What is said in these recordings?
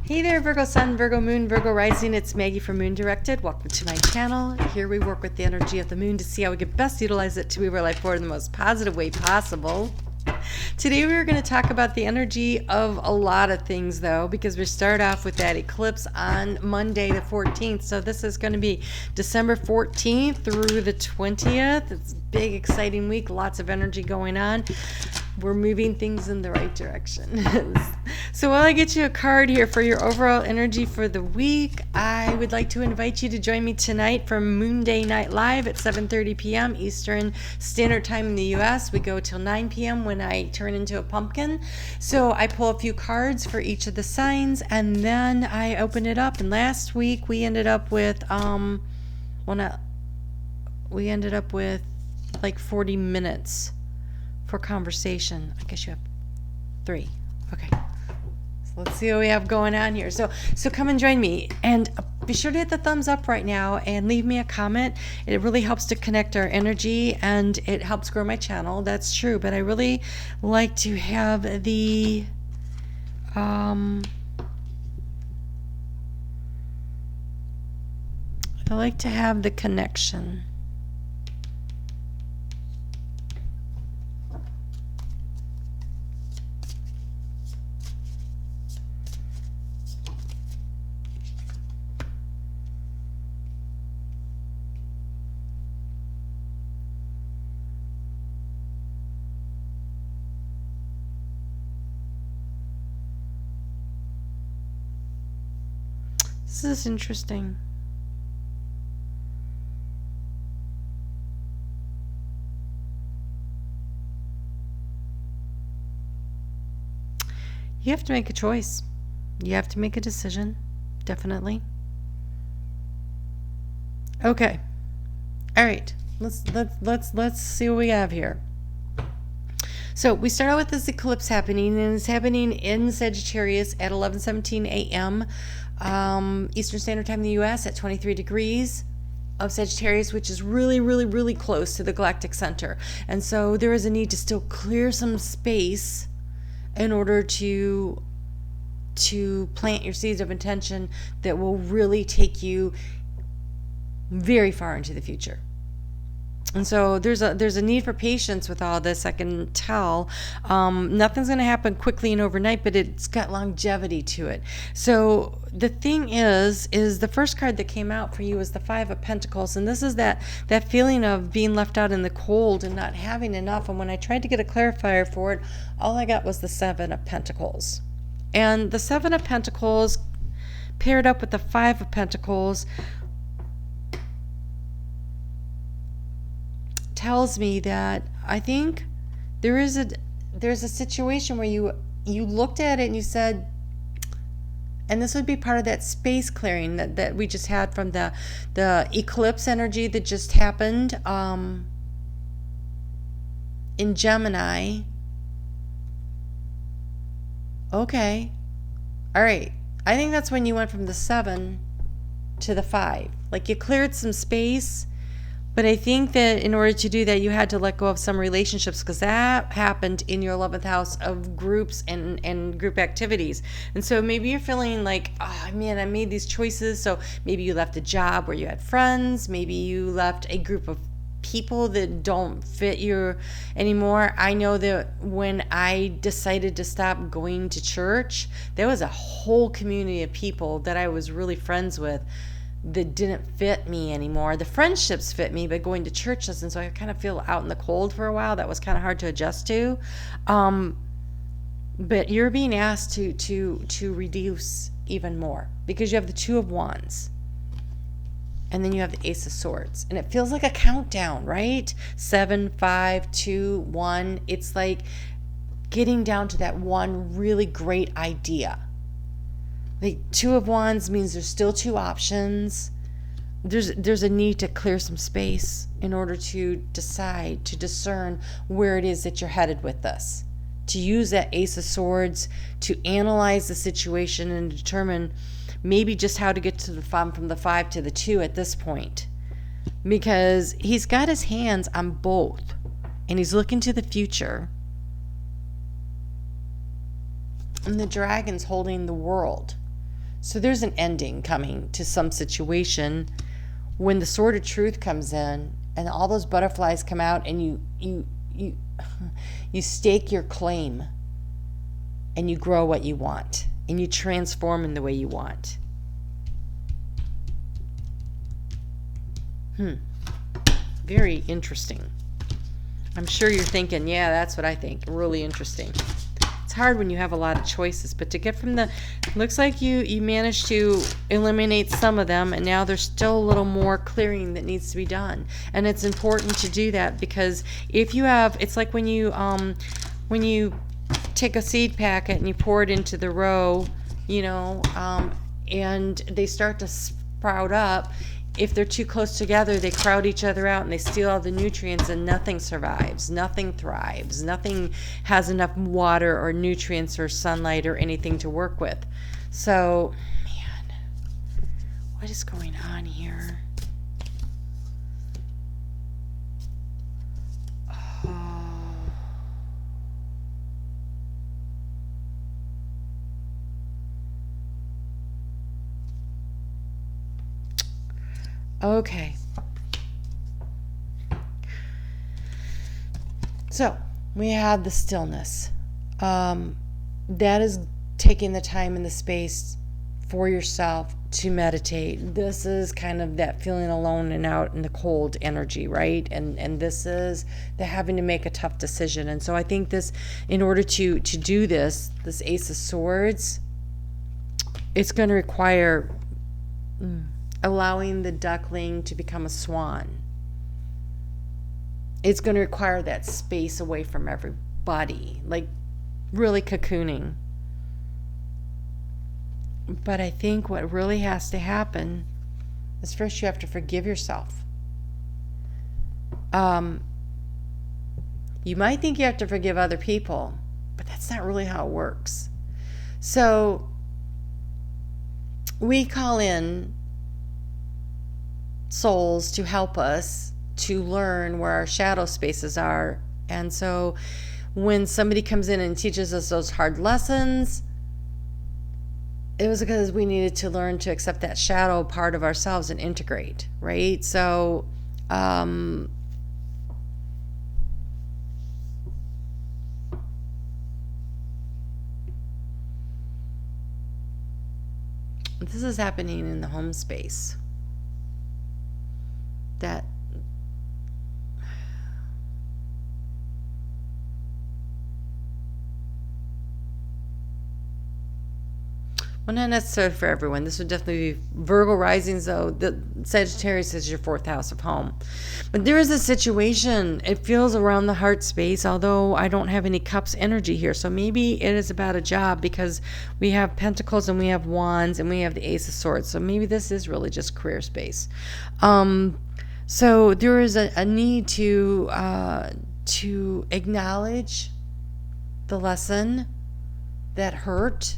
Hey there, Virgo Sun, Virgo Moon, Virgo Rising. It's Maggie from Moon Directed. Welcome to my channel. Here we work with the energy of the moon to see how we can best utilize it to move our life forward in the most positive way possible. Today we're going to talk about the energy of a lot of things, though, because we start off with that eclipse on Monday the 14th. So this is going to be December 14th through the 20th. It's a big, exciting week. Lots of energy going on. We're moving things in the right direction. So while I get you a card here for your overall energy for the week, I would like to invite you to join me tonight for Moon Day Night Live at 7:30 p.m. Eastern Standard Time in the U.S. We go till 9 p.m. when I turn into a pumpkin. So I pull a few cards for each of the signs, and then I open it up. And last week we ended up with like 40 minutes for conversation. I guess you have 3. Okay. So let's see what we have going on here. So come and join me, and be sure to hit the thumbs up right now and leave me a comment. It really helps to connect our energy and it helps grow my channel. That's true, but I really like to have the connection. This is interesting. You have to make a choice. You have to make a decision. Definitely. Okay. All right. Let's see what we have here. So we start out with this eclipse happening, and it's happening in Sagittarius at 11:17 a.m. Eastern Standard Time in the U.S. at 23 degrees of Sagittarius, which is really, really, really close to the galactic center. And so there is a need to still clear some space in order to plant your seeds of intention that will really take you very far into the future. And so there's a need for patience with all this, I can tell. Nothing's going to happen quickly and overnight, but it's got longevity to it. So the thing is the first card that came out for you is the 5 of Pentacles, and this is that feeling of being left out in the cold and not having enough. And when I tried to get a clarifier for it, all I got was the 7 of Pentacles. And the 7 of Pentacles paired up with the 5 of Pentacles tells me that I think there's a situation where you looked at it and you said, and this would be part of that space clearing that we just had from the eclipse energy that just happened in Gemini. Okay. All right. I think that's when you went from the 7 to the 5. Like you cleared some space. But I think that in order to do that, you had to let go of some relationships, because that happened in your 11th house of groups and group activities. And so maybe you're feeling like, oh man, I made these choices. So maybe you left a job where you had friends. Maybe you left a group of people that don't fit you anymore. I know that when I decided to stop going to church, there was a whole community of people that I was really friends with that didn't fit me anymore. The friendships fit me, but going to church doesn't. So I kind of feel out in the cold for a while. That was kind of hard to adjust to. But you're being asked to reduce even more, because you have the 2 of Wands, and then you have the Ace of Swords, and it feels like a countdown, right? 7, 5, 2, 1. It's like getting down to that one really great idea. The 2 of Wands means there's still 2 options. There's a need to clear some space in order to decide, to discern where it is that you're headed with this. To use that Ace of Swords to analyze the situation and determine maybe just how to get to from the 5 to the 2 at this point. Because he's got his hands on both, and he's looking to the future. And the dragon's holding the world. So there's an ending coming to some situation when the Sword of Truth comes in and all those butterflies come out, and you stake your claim, and you grow what you want, and you transform in the way you want. Very interesting. I'm sure you're thinking, yeah, that's what I think. Really interesting. It's hard when you have a lot of choices, but to get from the, looks like you managed to eliminate some of them, and now there's still a little more clearing that needs to be done. And it's important to do that, because if you have, it's like when you take a seed packet and you pour it into the row, and they start to sprout up. If they're too close together, they crowd each other out and they steal all the nutrients, and nothing survives, nothing thrives, nothing has enough water or nutrients or sunlight or anything to work with. So, man, what is going on here? Okay. So we have the stillness. That is taking the time and the space for yourself to meditate. This is kind of that feeling alone and out in the cold energy, right? And this is the having to make a tough decision. And so I think this, in order to do this Ace of Swords, it's going to require allowing the duckling to become a swan. It's going to require that space away from everybody, like really cocooning. But I think what really has to happen is, first you have to forgive yourself. You might think you have to forgive other people, but that's not really how it works. So we call in souls to help us to learn where our shadow spaces are. And so when somebody comes in and teaches us those hard lessons, it was because we needed to learn to accept that shadow part of ourselves and integrate, right? So this is happening in the home space. That well, not necessarily for everyone. This would definitely be Virgo risings, though. The Sagittarius is your 4th house of home. But there is a situation. It feels around the heart space, although I don't have any cups energy here. So maybe it is about a job, because we have Pentacles and we have Wands and we have the Ace of Swords. So maybe this is really just career space. So there is a need to acknowledge the lesson that hurt.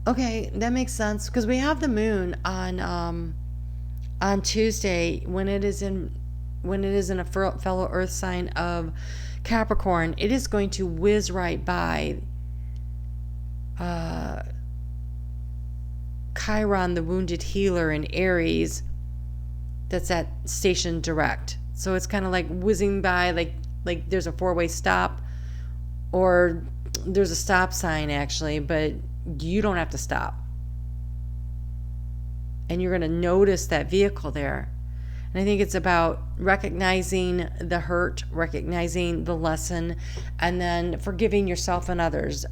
Okay, that makes sense, because we have the moon on Tuesday when it is in a fellow Earth sign of Capricorn. It is going to whiz right by Chiron, the wounded healer in Aries, that's at station direct. So it's kind of like whizzing by, like there's a 4-way stop, or there's a stop sign actually, but you don't have to stop. And you're going to notice that vehicle there. And I think it's about recognizing the hurt, recognizing the lesson, and then forgiving yourself and others.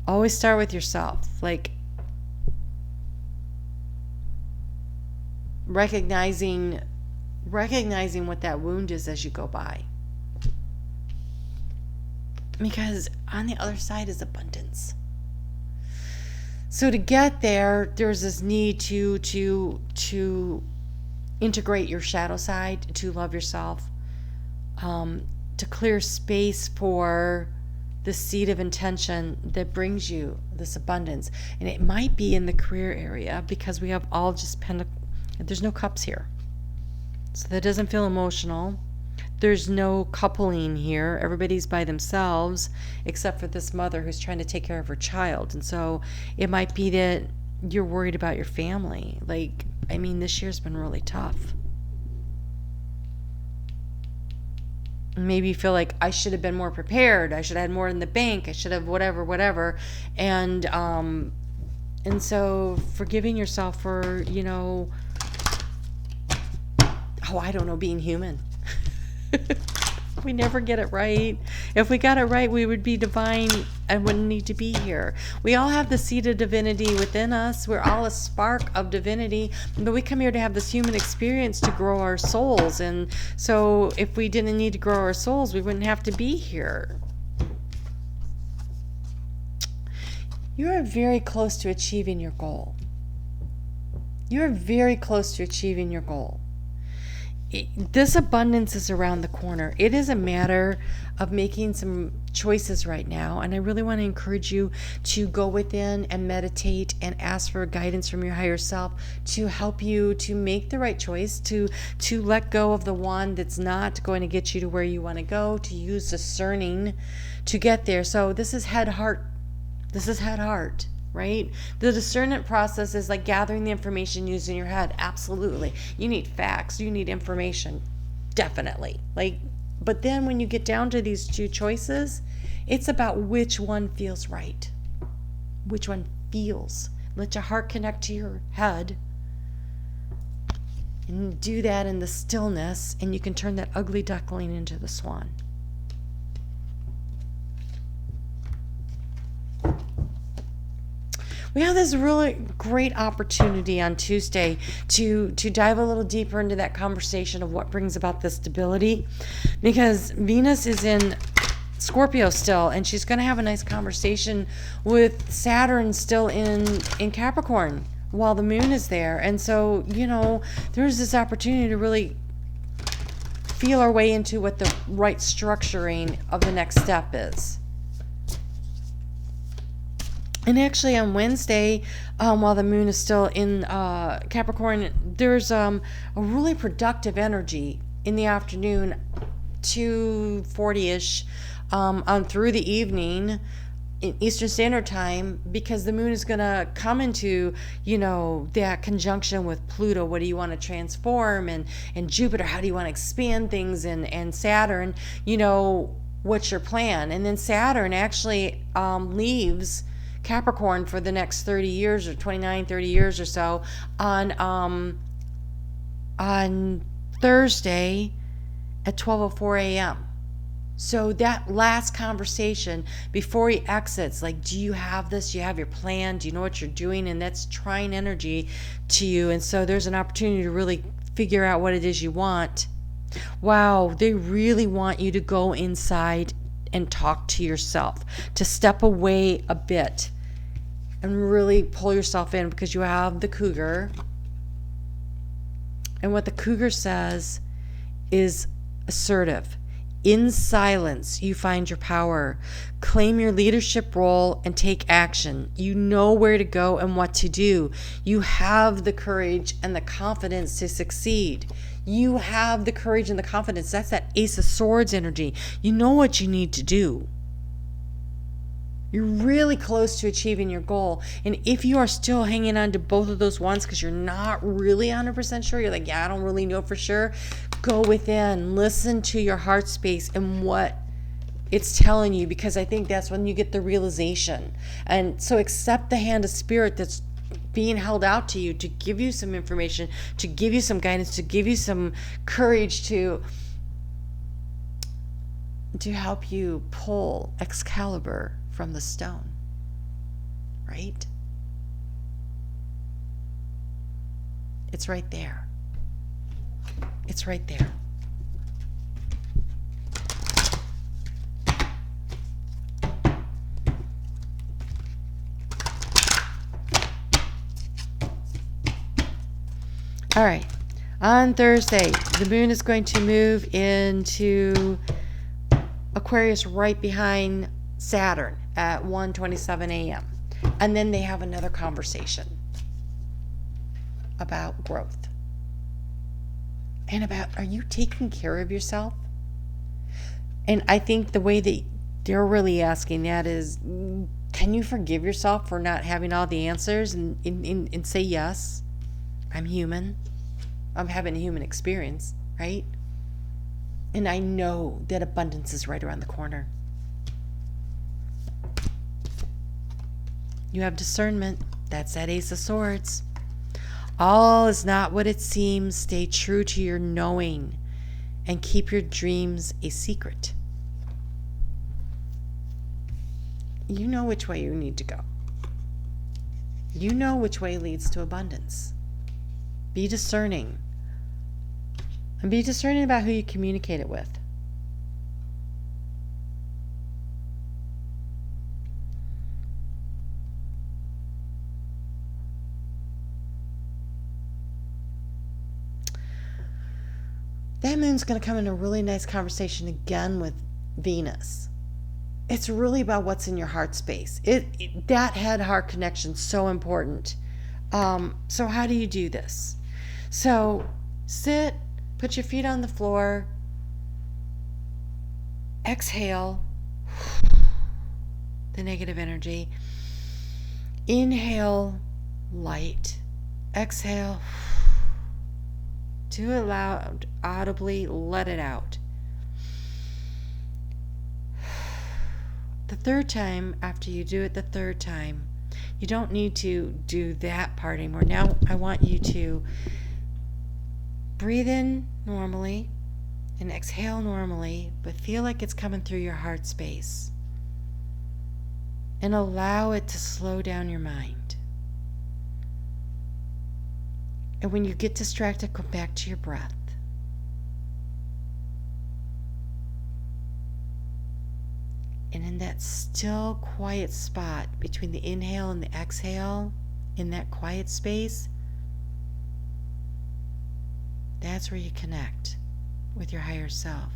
Always start with yourself. Like, recognizing what that wound is as you go by. Because on the other side is abundance. So to get there, there's this need to integrate your shadow side, to love yourself, to clear space for the seed of intention that brings you this abundance. And it might be in the career area, because we have all just there's no cups here. So that doesn't feel emotional. There's no coupling here. Everybody's by themselves, except for this mother who's trying to take care of her child. And so it might be that you're worried about your family. Like, I mean, this year's been really tough. Maybe you feel like I should have been more prepared. I should have had more in the bank. I should have whatever. And so forgiving yourself for, I don't know, being human. We never get it right. If we got it right, we would be divine and wouldn't need to be here. We all have the seed of divinity within us. We're all a spark of divinity, but we come here to have this human experience to grow our souls. And so if we didn't need to grow our souls, we wouldn't have to be here. You are very close to achieving your goal. You are very close to achieving your goal. This abundance is around the corner. It is a matter of making some choices right now. And I really want to encourage you to go within and meditate and ask for guidance from your higher self to help you to make the right choice, to let go of the one that's not going to get you to where you want to go, to use discerning to get there. So this is head, heart. This is head, heart. Right? The discernment process is like gathering the information using your head. Absolutely. You need facts. You need information. Definitely. But then when you get down to these two choices, it's about which one feels right. Which one feels. Let your heart connect to your head. And do that in the stillness, and you can turn that ugly duckling into the swan. We have this really great opportunity on Tuesday to dive a little deeper into that conversation of what brings about this stability, because Venus is in Scorpio still, and she's going to have a nice conversation with Saturn still in Capricorn while the moon is there. And so, there's this opportunity to really feel our way into what the right structuring of the next step is. And actually on Wednesday, while the moon is still in Capricorn, there's a really productive energy in the afternoon, 2:40-ish, on through the evening in Eastern Standard Time, because the moon is going to come into, that conjunction with Pluto. What do you want to transform? And Jupiter, how do you want to expand things? And Saturn, what's your plan? And then Saturn actually leaves Capricorn for the next 30 years or 30 years or so on Thursday at 12:04 a.m. So that last conversation before he exits, do you have this? Do you have your plan? Do you know what you're doing? And that's trying energy to you. And so there's an opportunity to really figure out what it is you want. Wow, they really want you to go inside and talk to yourself, to step away a bit and really pull yourself in, because you have the cougar. And what the cougar says is assertive. In silence, you find your power. Claim your leadership role and take action. You know where to go and what to do. You have the courage and the confidence to succeed. You have the courage and the confidence. That's that Ace of Swords energy. You know what you need to do. You're really close to achieving your goal. And if you are still hanging on to both of those ones because you're not really 100% sure, you're like, yeah, I don't really know for sure, go within, listen to your heart space and what it's telling you, because I think that's when you get the realization. And so accept the hand of spirit that's being held out to you to give you some information, to give you some guidance, to give you some courage to help you pull Excalibur from the stone, right? It's right there. It's right there. All right. On Thursday, the moon is going to move into Aquarius right behind Saturn at 1:27 a.m. And then they have another conversation about growth and about, are you taking care of yourself? And I think the way that they're really asking that is, can you forgive yourself for not having all the answers and say yes? I'm human. I'm having a human experience, right? And I know that abundance is right around the corner. You have discernment. That's that Ace of Swords. All is not what it seems. Stay true to your knowing and keep your dreams a secret. You know which way you need to go. You know which way leads to abundance. Be discerning. And be discerning about who you communicate it with. That moon's going to come in a really nice conversation again with Venus. It's really about what's in your heart space. That head-heart connection is so important. So how do you do this? So sit, put your feet on the floor, exhale the negative energy, inhale light, exhale, do it loud, audibly, let it out. The third time, after you do it the third time, you don't need to do that part anymore. Now I want you to breathe in normally and exhale normally, but feel like it's coming through your heart space. And allow it to slow down your mind. And when you get distracted, come back to your breath. And in that still, quiet spot between the inhale and the exhale, in that quiet space, that's where you connect with your higher self.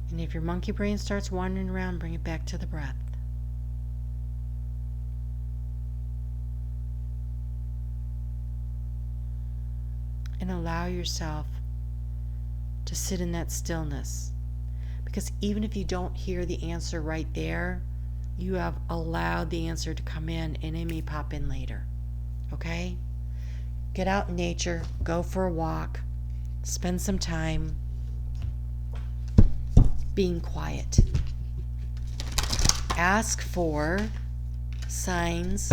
And if your monkey brain starts wandering around, bring it back to the breath. And allow yourself to sit in that stillness. Because even if you don't hear the answer right there, you have allowed the answer to come in, and it may pop in later. Okay? Get out in nature, go for a walk, spend some time being quiet. Ask for signs.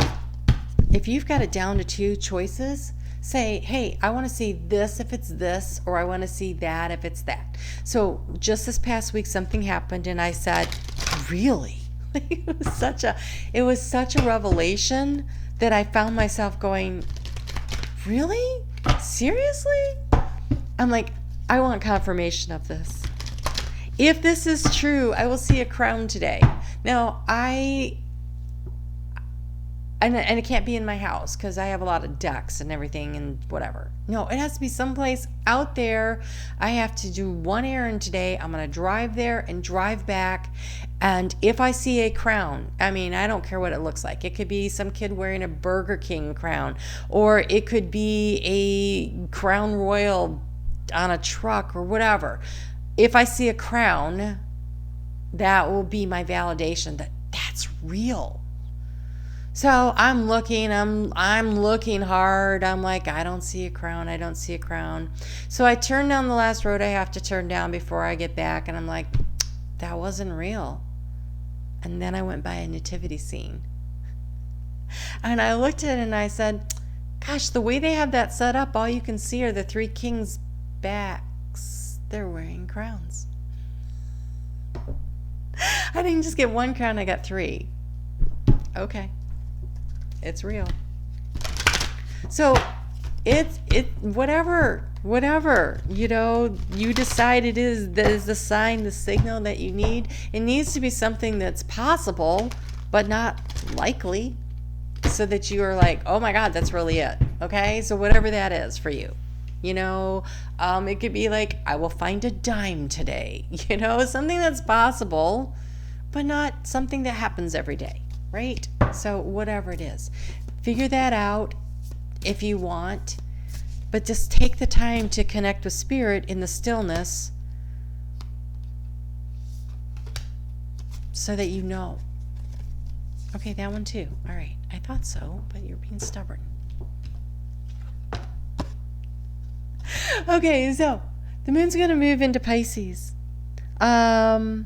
If you've got it down to 2 choices, say, hey, I want to see this if it's this, or I want to see that if it's that. So just this past week, something happened, and I said, really? It was such a revelation that I found myself going, really? Seriously? I'm like, I want confirmation of this. If this is true, I will see a crown today. Now, and it can't be in my house because I have a lot of decks and everything and whatever. No, it has to be someplace out there. I have to do one errand today. I'm going to drive there and drive back. And if I see a crown, I mean, I don't care what it looks like. It could be some kid wearing a Burger King crown, or it could be a Crown Royal on a truck or whatever. If I see a crown, that will be my validation that that's real. So I'm looking hard. I'm like, I don't see a crown. So I turn down the last road I have to turn down before I get back, and I'm like, that wasn't real. And then I went by a nativity scene. And I looked at it and I said, gosh, the way they have that set up, all you can see are the 3 kings' backs. They're wearing crowns. I didn't just get 1 crown, I got 3. Okay. It's real. So whatever you decide it is, that is the sign, the signal that you need. It needs to be something that's possible but not likely, so that you are like, oh my God, that's really it. Okay, so whatever that is for you, it could be like, I will find a dime today, something that's possible but not something that happens every day. Right? So whatever it is, figure that out if you want. But just take the time to connect with spirit in the stillness so that you know. Okay, that one too. All right, I thought so, but you're being stubborn. Okay, so the moon's going to move into Pisces. Well,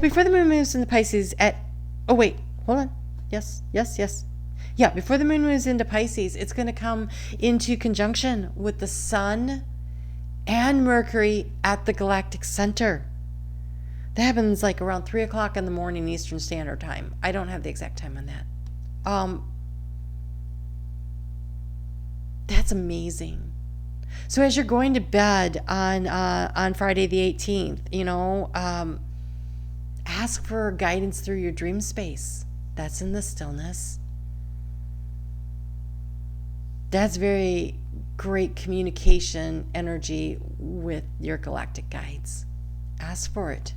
before the moon moves into Pisces oh wait, hold on. Yes. Yeah, before the moon moves into Pisces, it's going to come into conjunction with the Sun and Mercury at the galactic center. That happens like around 3 o'clock in the morning Eastern Standard Time. I don't have the exact time on that. That's amazing. So as you're going to bed on Friday the 18th, ask for guidance through your dream space. That's in the stillness. That's very great communication energy with your galactic guides. Ask for it.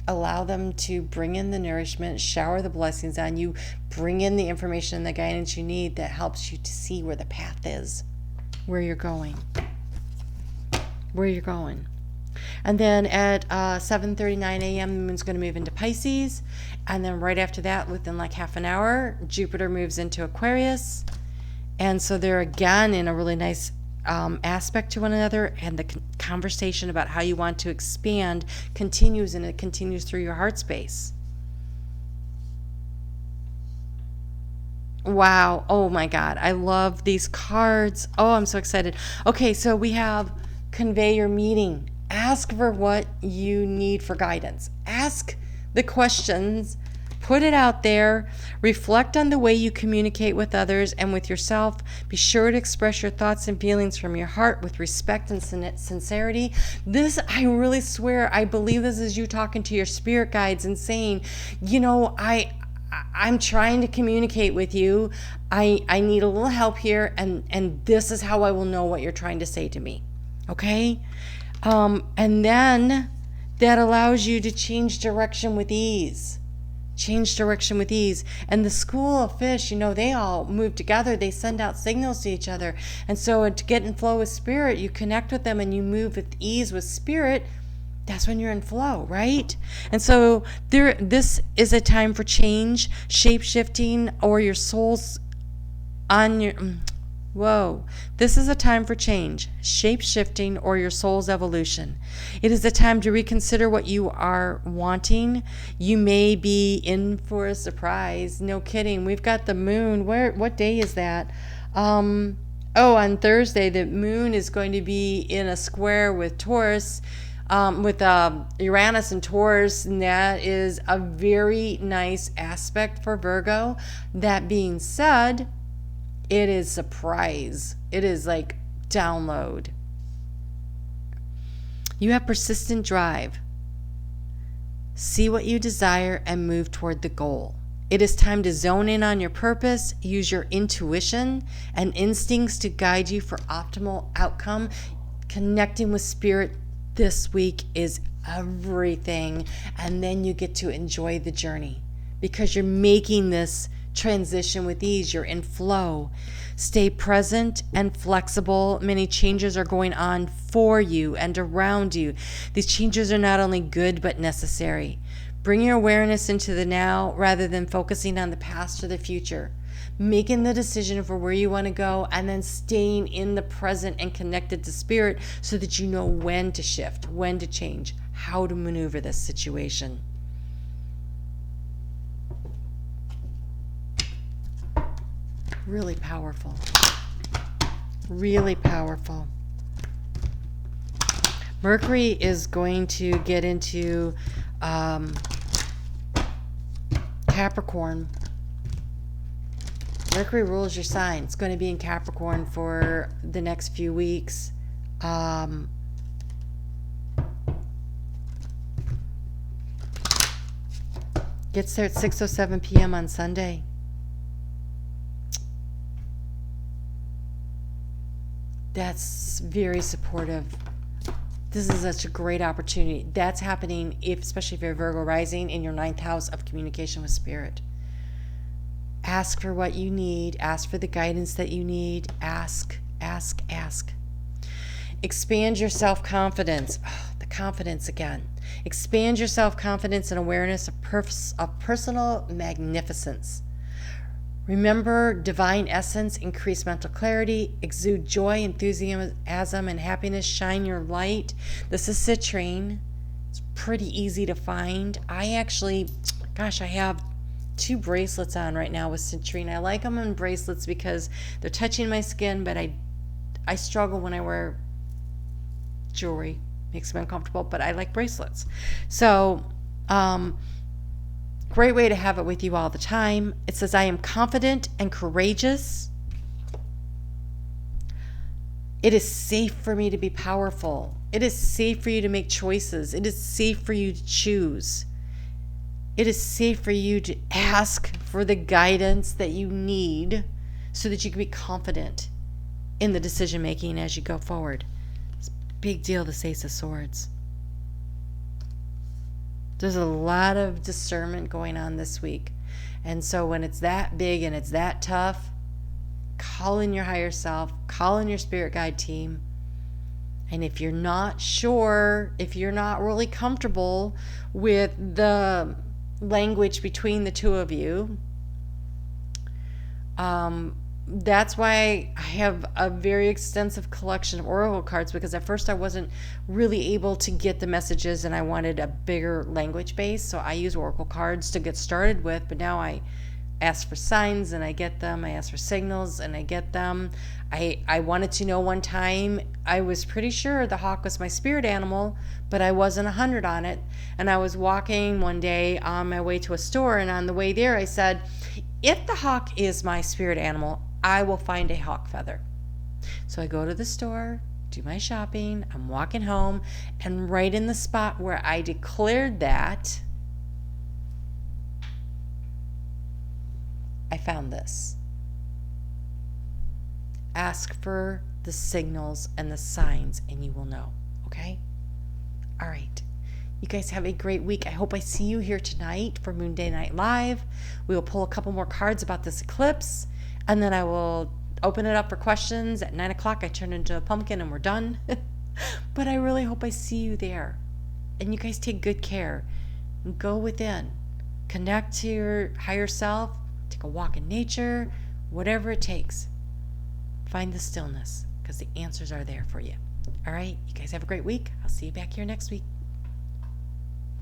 Allow them to bring in the nourishment, shower the blessings on you, bring in the information and the guidance you need that helps you to see where the path is, where you're going. And then at 7:39 a.m., the moon's going to move into Pisces. And then right after that, within like half an hour, Jupiter moves into Aquarius. And so they're again in a really nice aspect to one another. And the conversation about how you want to expand continues, and it continues through your heart space. Wow. Oh my God. I love these cards. Oh, I'm so excited. Okay, so we have convey your meaning. Ask for what you need for guidance. Ask the questions. Put it out there. Reflect on the way you communicate with others and with yourself. Be sure to express your thoughts and feelings from your heart with respect and sincerity. This, I really swear, I believe this is you talking to your spirit guides and saying, I'm trying to communicate with you. I need a little help here, and this is how I will know what you're trying to say to me. Okay? And then that allows you to change direction with ease. And the school of fish, they all move together. They send out signals to each other. And so to get in flow with spirit, you connect with them and you move with ease with spirit. That's when you're in flow, right? And so this is a time for change, shape-shifting, or your soul's on your... This is a time for change, shape-shifting, or your soul's evolution. It is a time to reconsider what you are wanting. You may be in for a surprise. No kidding. We've got the moon. What day is that? On Thursday, the moon is going to be in a square with Taurus, with Uranus and Taurus, and that is a very nice aspect for Virgo. That being said, it is surprise. It is like download. You have persistent drive. See what you desire and move toward the goal. It is time to zone in on your purpose. Use your intuition and instincts to guide you for optimal outcome. Connecting with spirit this week is everything. And then you get to enjoy the journey because you're making this transition with ease. You're in flow. Stay present and flexible. Many changes are going on for you and around you. These changes are not only good but necessary. Bring your awareness into the now rather than focusing on the past or the future. Making the decision for where you want to go and then staying in the present and connected to spirit so that you know when to shift, when to change, how to maneuver this situation. Really powerful. Really powerful. Mercury is going to get into Capricorn. Mercury rules your sign. It's going to be in Capricorn for the next few weeks. Gets there at 6:07 p.m. on Sunday. That's very supportive. This is such a great opportunity. That's happening especially if you're Virgo rising in your 9th house of communication with spirit. Ask for what you need. Ask for the guidance that you need. Ask. Ask, ask. Expand your self-confidence. Oh, the confidence again. Expand your self-confidence and awareness of personal magnificence. Remember divine essence, increase mental clarity, exude joy, enthusiasm, and happiness, shine your light. This is citrine. It's pretty easy to find. I have 2 bracelets on right now with citrine. I like them in bracelets because they're touching my skin, but I struggle when I wear jewelry. Makes me uncomfortable, but I like bracelets. So, great way to have it with you all the time. It says, I am confident and courageous. It is safe for me to be powerful. It is safe for you to make choices. It is safe for you to choose. It is safe for you to ask for the guidance that you need so that you can be confident in the decision making as you go forward. It's a big deal, this Ace of Swords. There's a lot of discernment going on this week. And so when it's that big and it's that tough, call in your higher self, call in your spirit guide team. And if you're not sure, if you're not really comfortable with the language between the two of you, that's why I have a very extensive collection of oracle cards, because at first I wasn't really able to get the messages and I wanted a bigger language base. So I use oracle cards to get started with, but now I ask for signs and I get them. I ask for signals and I get them. I wanted to know one time, I was pretty sure the hawk was my spirit animal, but I wasn't 100 on it. And I was walking one day on my way to a store, and on the way there I said, if the hawk is my spirit animal, I will find a hawk feather. So I go to the store, do my shopping, I'm walking home, and right in the spot where I declared that, I found this. Ask for the signals and the signs and you will know, okay? All right. You guys have a great week. I hope I see you here tonight for Moon Day Night Live. We will pull a couple more cards about this eclipse, and then I will open it up for questions. At 9 o'clock, I turn into a pumpkin and we're done. But I really hope I see you there. And you guys take good care. Go within. Connect to your higher self. Take a walk in nature. Whatever it takes. Find the stillness, because the answers are there for you. All right, you guys have a great week. I'll see you back here next week.